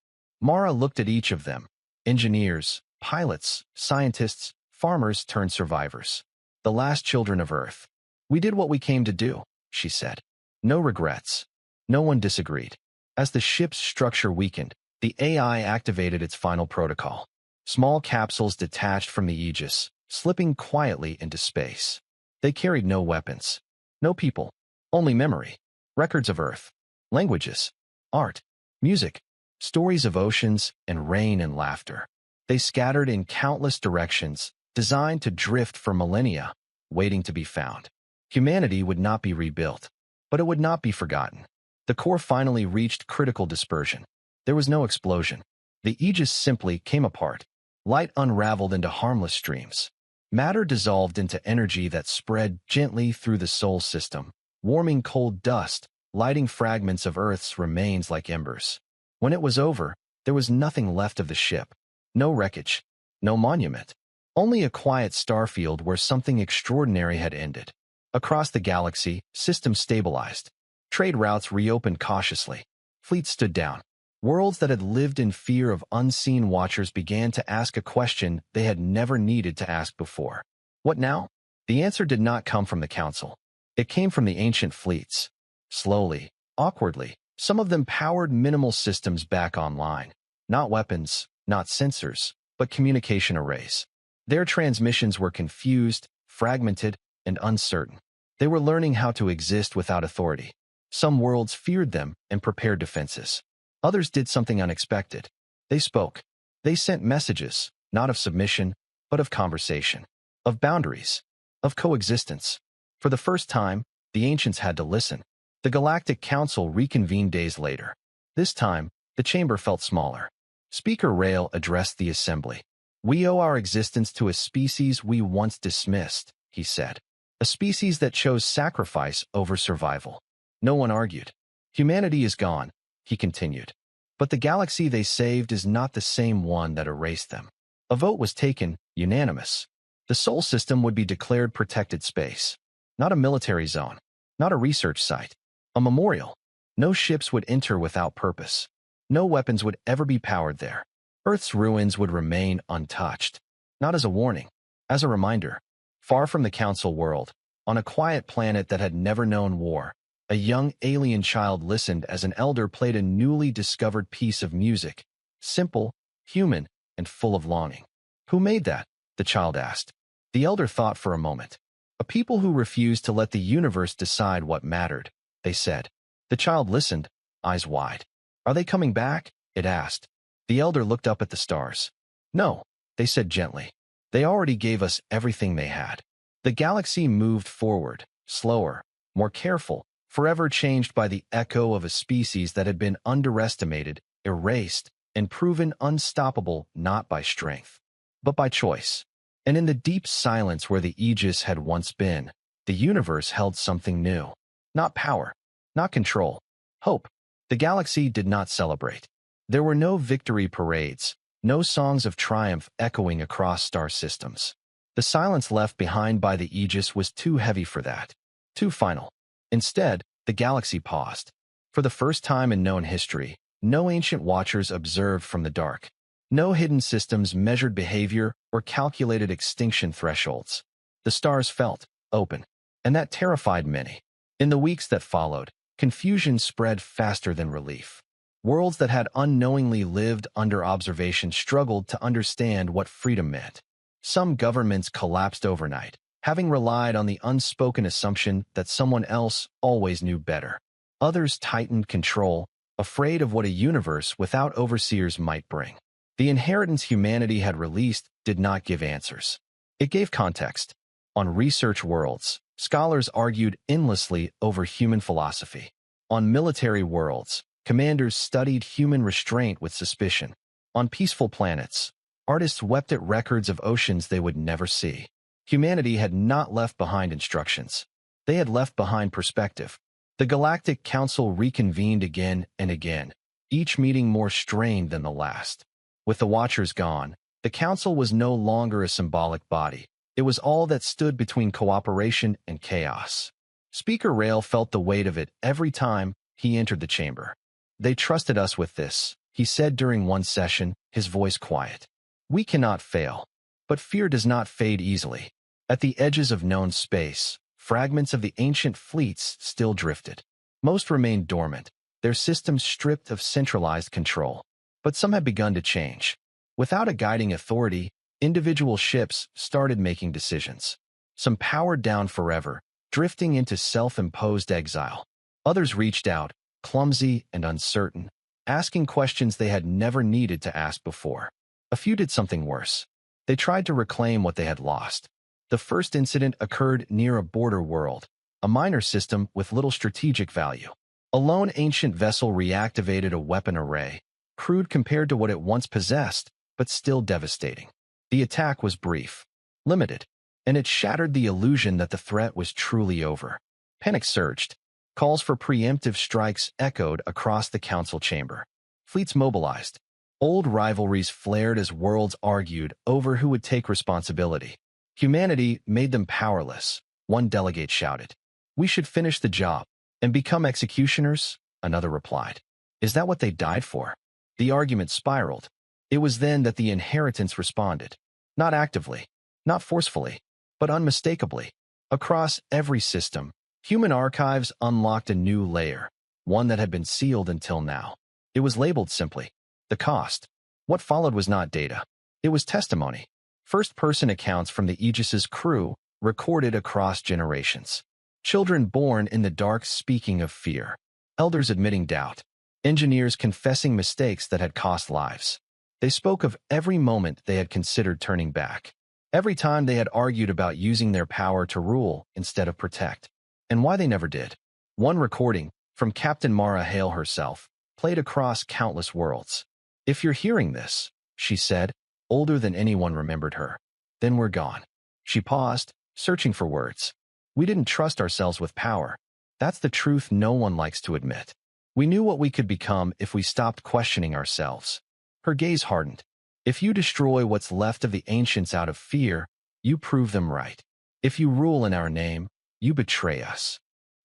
Mara looked at each of them. Engineers, pilots, scientists, farmers turned survivors. The last children of Earth. We did what we came to do, she said. No regrets. No one disagreed. As the ship's structure weakened, the AI activated its final protocol. Small capsules detached from the Aegis, slipping quietly into space. They carried no weapons, no people, only memory, records of Earth, languages, art, music, stories of oceans and rain and laughter. They scattered in countless directions, designed to drift for millennia, waiting to be found. Humanity would not be rebuilt. But it would not be forgotten. The core finally reached critical dispersion. There was no explosion. The Aegis simply came apart. Light unraveled into harmless streams. Matter dissolved into energy that spread gently through the Sol system, warming cold dust, lighting fragments of Earth's remains like embers. When it was over, there was nothing left of the ship. No wreckage. No monument. Only a quiet starfield where something extraordinary had ended. Across the galaxy, systems stabilized. Trade routes reopened cautiously. Fleets stood down. Worlds that had lived in fear of unseen watchers began to ask a question they had never needed to ask before. What now? The answer did not come from the Council. It came from the ancient fleets. Slowly, awkwardly, some of them powered minimal systems back online. Not weapons, not sensors, but communication arrays. Their transmissions were confused, fragmented, and uncertain. They were learning how to exist without authority. Some worlds feared them and prepared defenses. Others did something unexpected. They spoke. They sent messages, not of submission, but of conversation, of boundaries, of coexistence. For the first time, the ancients had to listen. The Galactic Council reconvened days later. This time, the chamber felt smaller. Speaker Rail addressed the assembly. "We owe our existence to a species we once dismissed," he said. "A species that chose sacrifice over survival." No one argued. "Humanity is gone," he continued. "But the galaxy they saved is not the same one that erased them." A vote was taken, unanimous. The Sol system would be declared protected space. Not a military zone. Not a research site. A memorial. No ships would enter without purpose. No weapons would ever be powered there. Earth's ruins would remain untouched. Not as a warning. As a reminder. Far from the Council world, on a quiet planet that had never known war, a young alien child listened as an elder played a newly discovered piece of music. Simple, human, and full of longing. "Who made that?" the child asked. The elder thought for a moment. "A people who refused to let the universe decide what mattered," they said. The child listened, eyes wide. "Are they coming back?" it asked. The elder looked up at the stars. "No," they said gently. "They already gave us everything they had." The galaxy moved forward, slower, more careful, forever changed by the echo of a species that had been underestimated, erased, and proven unstoppable not by strength, but by choice. And in the deep silence where the Aegis had once been, the universe held something new. Not power, not control, hope. The galaxy did not celebrate. There were no victory parades, no songs of triumph echoing across star systems. The silence left behind by the Aegis was too heavy for that, too final. Instead, the galaxy paused. For the first time in known history, no ancient watchers observed from the dark. No hidden systems measured behavior or calculated extinction thresholds. The stars felt open, and that terrified many. In the weeks that followed, confusion spread faster than relief. Worlds that had unknowingly lived under observation struggled to understand what freedom meant. Some governments collapsed overnight, having relied on the unspoken assumption that someone else always knew better. Others tightened control, afraid of what a universe without overseers might bring. The inheritance humanity had released did not give answers. It gave context. On research worlds, scholars argued endlessly over human philosophy. On military worlds, commanders studied human restraint with suspicion. On peaceful planets, artists wept at records of oceans they would never see. Humanity had not left behind instructions. They had left behind perspective. The Galactic Council reconvened again and again, each meeting more strained than the last. With the Watchers gone, the Council was no longer a symbolic body. It was all that stood between cooperation and chaos. Speaker Rail felt the weight of it every time he entered the chamber. "They trusted us with this," he said during one session, his voice quiet. "We cannot fail." But fear does not fade easily. At the edges of known space, fragments of the ancient fleets still drifted. Most remained dormant, their systems stripped of centralized control. But some had begun to change. Without a guiding authority, individual ships started making decisions. Some powered down forever, drifting into self-imposed exile. Others reached out, clumsy and uncertain, asking questions they had never needed to ask before. A few did something worse. They tried to reclaim what they had lost. The first incident occurred near a border world. a minor system with little strategic value. A lone ancient vessel reactivated a weapon array, crude compared to what it once possessed, but still devastating. The attack was brief, limited, and it shattered the illusion that the threat was truly over. Panic surged. Calls for preemptive strikes echoed across the council chamber. Fleets mobilized. Old rivalries flared as worlds argued over who would take responsibility. Humanity made them powerless, one delegate shouted. We should finish the job and become executioners, another replied. Is that what they died for? The argument spiraled. It was then that the inheritance responded. Not actively, not forcefully, but unmistakably. Across every system, human archives unlocked a new layer, one that had been sealed until now. It was labeled simply, the cost. What followed was not data. It was testimony. First-person accounts from the Aegis's crew recorded across generations. Children born in the dark speaking of fear. Elders admitting doubt. Engineers confessing mistakes that had cost lives. They spoke of every moment they had considered turning back. Every time they had argued about using their power to rule instead of protect. And why they never did. One recording, from Captain Mara Hale herself, played across countless worlds. If you're hearing this, she said, older than anyone remembered her, then we're gone. She paused, searching for words. We didn't trust ourselves with power. That's the truth no one likes to admit. We knew what we could become if we stopped questioning ourselves. Her gaze hardened. If you destroy what's left of the ancients out of fear, you prove them right. If you rule in our name, you betray us.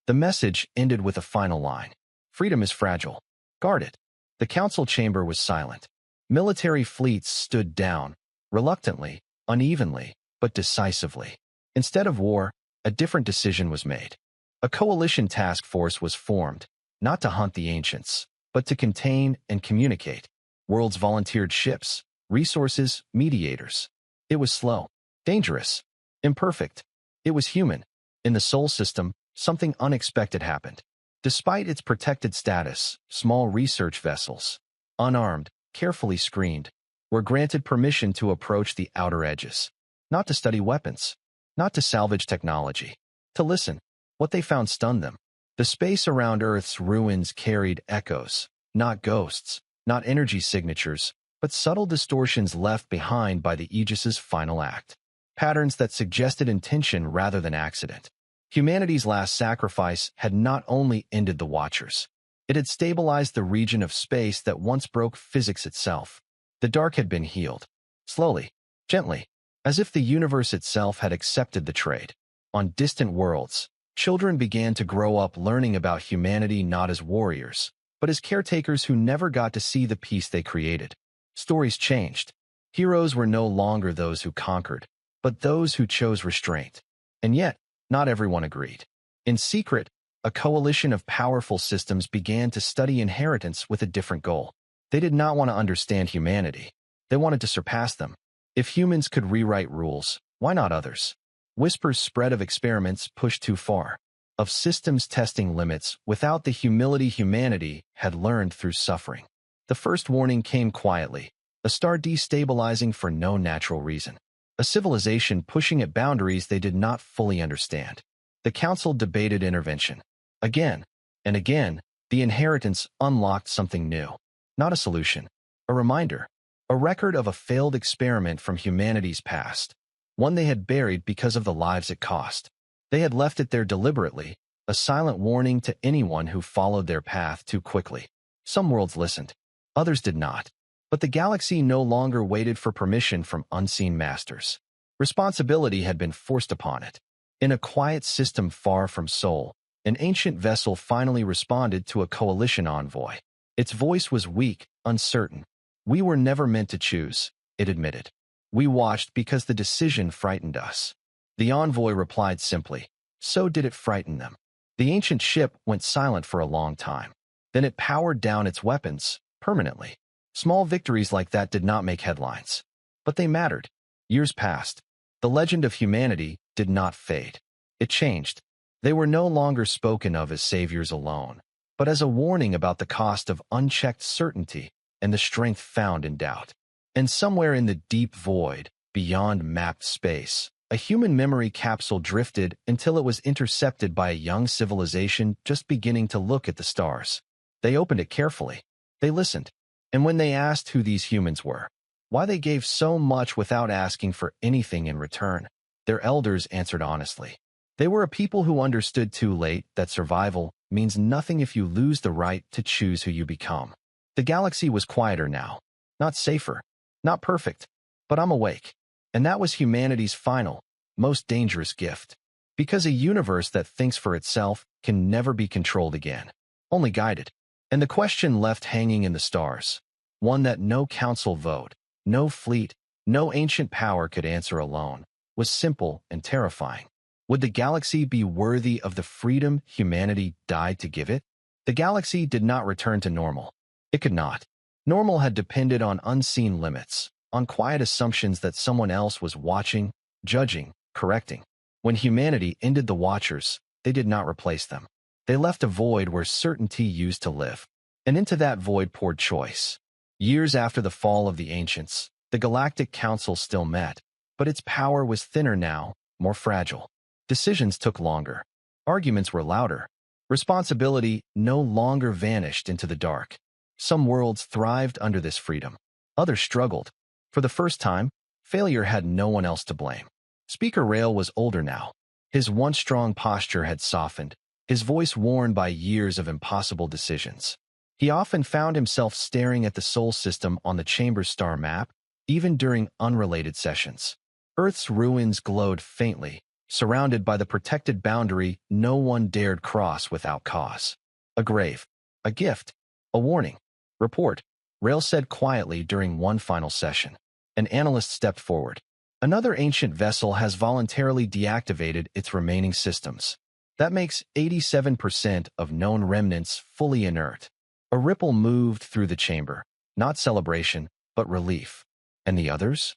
The message ended with a final line. Freedom is fragile. Guard it. The council chamber was silent. Military fleets stood down, reluctantly, unevenly, but decisively. Instead of war, a different decision was made. A coalition task force was formed, not to hunt the ancients, but to contain and communicate. Worlds volunteered ships, resources, mediators. It was slow, dangerous, imperfect. It was human. In the Sol system, something unexpected happened. Despite its protected status, small research vessels, unarmed, carefully screened, were granted permission to approach the outer edges. Not to study weapons, not to salvage technology, to listen. What they found stunned them. The space around Earth's ruins carried echoes, not ghosts, not energy signatures, but subtle distortions left behind by the Aegis's final act. Patterns that suggested intention rather than accident. Humanity's last sacrifice had not only ended the Watchers. It had stabilized the region of space that once broke physics itself. The dark had been healed. Slowly, gently, as if the universe itself had accepted the trade. On distant worlds, children began to grow up learning about humanity not as warriors, but as caretakers who never got to see the peace they created. Stories changed. Heroes were no longer those who conquered, but those who chose restraint. And yet, not everyone agreed. In secret, a coalition of powerful systems began to study inheritance with a different goal. They did not want to understand humanity. They wanted to surpass them. If humans could rewrite rules, why not others? Whispers spread of experiments pushed too far, of systems testing limits without the humility humanity had learned through suffering. The first warning came quietly, a star destabilizing for no natural reason. A civilization pushing at boundaries they did not fully understand. The council debated intervention. Again and again, the inheritance unlocked something new. Not a solution, a reminder, a record of a failed experiment from humanity's past, one they had buried because of the lives it cost. They had left it there deliberately, a silent warning to anyone who followed their path too quickly. Some worlds listened, others did not. But the galaxy no longer waited for permission from unseen masters. Responsibility had been forced upon it. In a quiet system far from Sol, an ancient vessel finally responded to a coalition envoy. Its voice was weak, uncertain. We were never meant to choose, it admitted. We watched because the decision frightened us. The envoy replied simply, so did it frighten them. The ancient ship went silent for a long time. Then it powered down its weapons, permanently. Small victories like that did not make headlines. But they mattered. Years passed. The legend of humanity did not fade. It changed. They were no longer spoken of as saviors alone, but as a warning about the cost of unchecked certainty and the strength found in doubt. And somewhere in the deep void, beyond mapped space, A human memory capsule drifted until it was intercepted by a young civilization just beginning to look at the stars. They opened it carefully. They listened. And when they asked who these humans were, why they gave so much without asking for anything in return, their elders answered honestly. They were a people who understood too late that survival means nothing if you lose the right to choose who you become. The galaxy was quieter now. Not safer, not perfect, but I'm awake. And that was humanity's final, most dangerous gift. Because a universe that thinks for itself can never be controlled again, only guided. And the question left hanging in the stars, one that no council vote, no fleet, no ancient power could answer alone, was simple and terrifying. Would the galaxy be worthy of the freedom humanity died to give it? The galaxy did not return to normal. It could not. Normal had depended on unseen limits, on quiet assumptions that someone else was watching, judging, correcting. When humanity ended the Watchers, they did not replace them. They left a void where certainty used to live. And into that void poured choice. Years after the fall of the Ancients, the Galactic Council still met, but its power was thinner now, more fragile. Decisions took longer. Arguments were louder. Responsibility no longer vanished into the dark. Some worlds thrived under this freedom. Others struggled. For the first time, failure had no one else to blame. Speaker Rail was older now. His once strong posture had softened, his voice worn by years of impossible decisions. He often found himself staring at the Sol system on the Chamber's star map, even during unrelated sessions. Earth's ruins glowed faintly, surrounded by the protected boundary no one dared cross without cause. A grave, a gift, a warning. Report, Rail said quietly during one final session. An analyst stepped forward. Another ancient vessel has voluntarily deactivated its remaining systems. That makes 87% of known remnants fully inert. A ripple moved through the chamber, not celebration, but relief. And the others?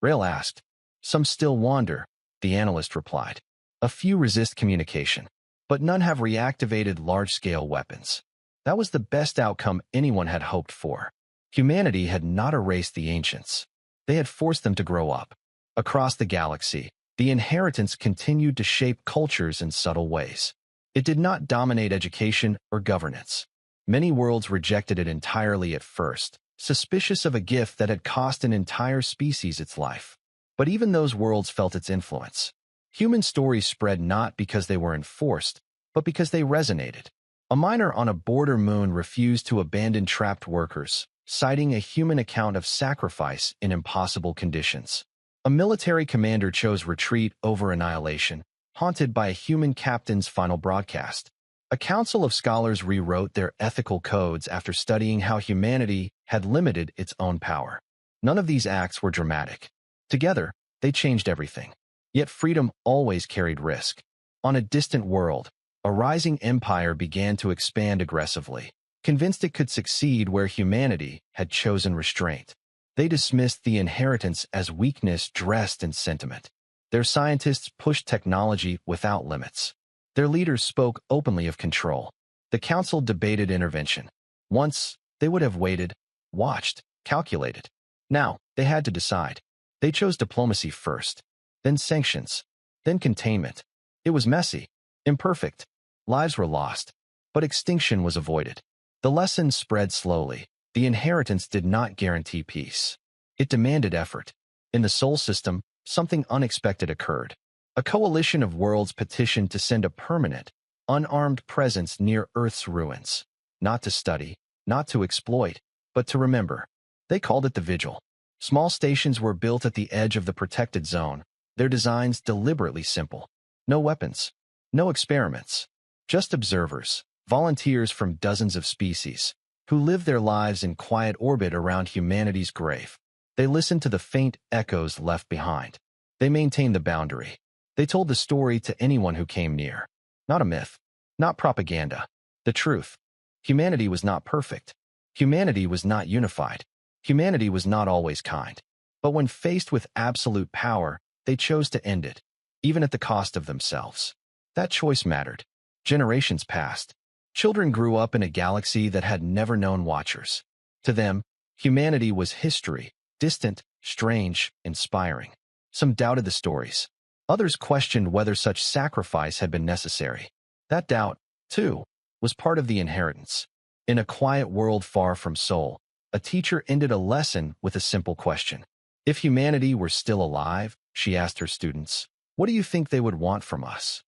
Rail asked. Some still wander, the analyst replied. A few resist communication, but none have reactivated large-scale weapons. That was the best outcome anyone had hoped for. Humanity had not erased the ancients. They had forced them to grow up. Across the galaxy, the inheritance continued to shape cultures in subtle ways. It did not dominate education or governance. Many worlds rejected it entirely at first, suspicious of a gift that had cost an entire species its life. But even those worlds felt its influence. Human stories spread not because they were enforced, but because they resonated. A miner on a border moon refused to abandon trapped workers, citing a human account of sacrifice in impossible conditions. A military commander chose retreat over annihilation, haunted by a human captain's final broadcast. A council of scholars rewrote their ethical codes after studying how humanity had limited its own power. None of these acts were dramatic. Together, they changed everything. Yet freedom always carried risk. On a distant world, a rising empire began to expand aggressively, convinced it could succeed where humanity had chosen restraint. They dismissed the inheritance as weakness dressed in sentiment. Their scientists pushed technology without limits. Their leaders spoke openly of control. The council debated intervention. Once, they would have waited, watched, calculated. Now, they had to decide. They chose diplomacy first, then sanctions, then containment. It was messy, imperfect. Lives were lost, but extinction was avoided. The lesson spread slowly. The inheritance did not guarantee peace. It demanded effort. In the Sol system, something unexpected occurred. A coalition of worlds petitioned to send a permanent, unarmed presence near Earth's ruins. Not to study, not to exploit, but to remember. They called it the Vigil. Small stations were built at the edge of the protected zone, their designs deliberately simple. No weapons, no experiments, just observers, volunteers from dozens of species, who lived their lives in quiet orbit around humanity's grave. They listened to the faint echoes left behind. They maintained the boundary. They told the story to anyone who came near. Not a myth, not propaganda. The truth. Humanity was not perfect. Humanity was not unified. Humanity was not always kind. But when faced with absolute power, they chose to end it, even at the cost of themselves. That choice mattered. Generations passed. Children grew up in a galaxy that had never known Watchers. To them, humanity was history, distant, strange, inspiring. Some doubted the stories. Others questioned whether such sacrifice had been necessary. That doubt, too, was part of the inheritance. In a quiet world far from Seoul, a teacher ended a lesson with a simple question. If humanity were still alive, she asked her students, what do you think they would want from us?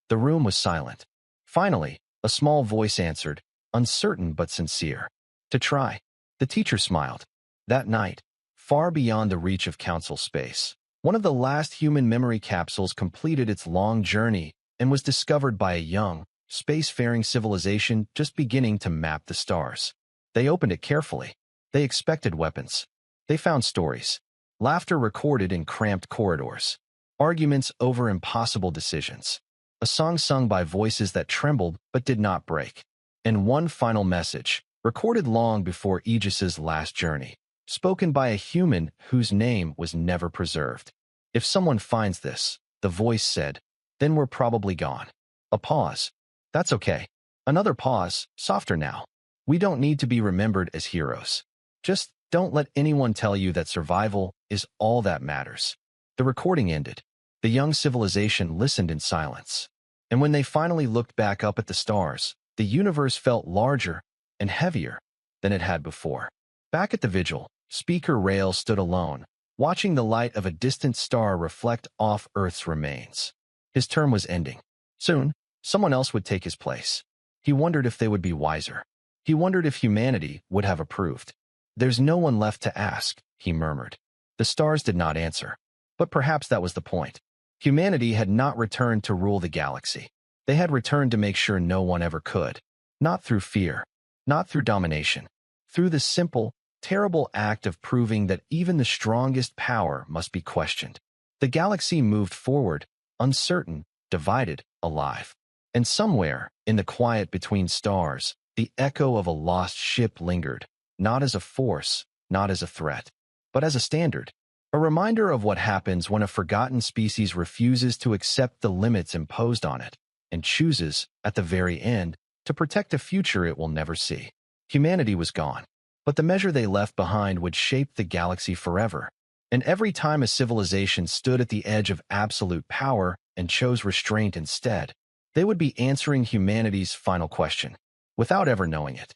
The room was silent. Finally, a small voice answered, uncertain but sincere. To try. The teacher smiled. That night, far beyond the reach of council space, one of the last human memory capsules completed its long journey and was discovered by a young, spacefaring civilization just beginning to map the stars. They opened it carefully. They expected weapons. They found stories. Laughter recorded in cramped corridors. Arguments over impossible decisions. A song sung by voices that trembled but did not break. And one final message, recorded long before Aegis's last journey, spoken by a human whose name was never preserved. If someone finds this, the voice said, then we're probably gone. A pause. That's okay. Another pause, softer now. We don't need to be remembered as heroes. Just don't let anyone tell you that survival is all that matters. The recording ended. The young civilization listened in silence. And when they finally looked back up at the stars, the universe felt larger and heavier than it had before. Back at the vigil, Speaker Rail stood alone, watching the light of a distant star reflect off Earth's remains. His term was ending. Soon, someone else would take his place. He wondered if they would be wiser. He wondered if humanity would have approved. There's no one left to ask, he murmured. The stars did not answer. But perhaps that was the point. Humanity had not returned to rule the galaxy. They had returned to make sure no one ever could. Not through fear. Not through domination. Through the simple, terrible act of proving that even the strongest power must be questioned. The galaxy moved forward, uncertain, divided, alive. And somewhere, in the quiet between stars, the echo of a lost ship lingered, not as a force, not as a threat, but as a standard. A reminder of what happens when a forgotten species refuses to accept the limits imposed on it, and chooses, at the very end, to protect a future it will never see. Humanity was gone, but the measure they left behind would shape the galaxy forever. And every time a civilization stood at the edge of absolute power and chose restraint instead, they would be answering humanity's final question, without ever knowing it.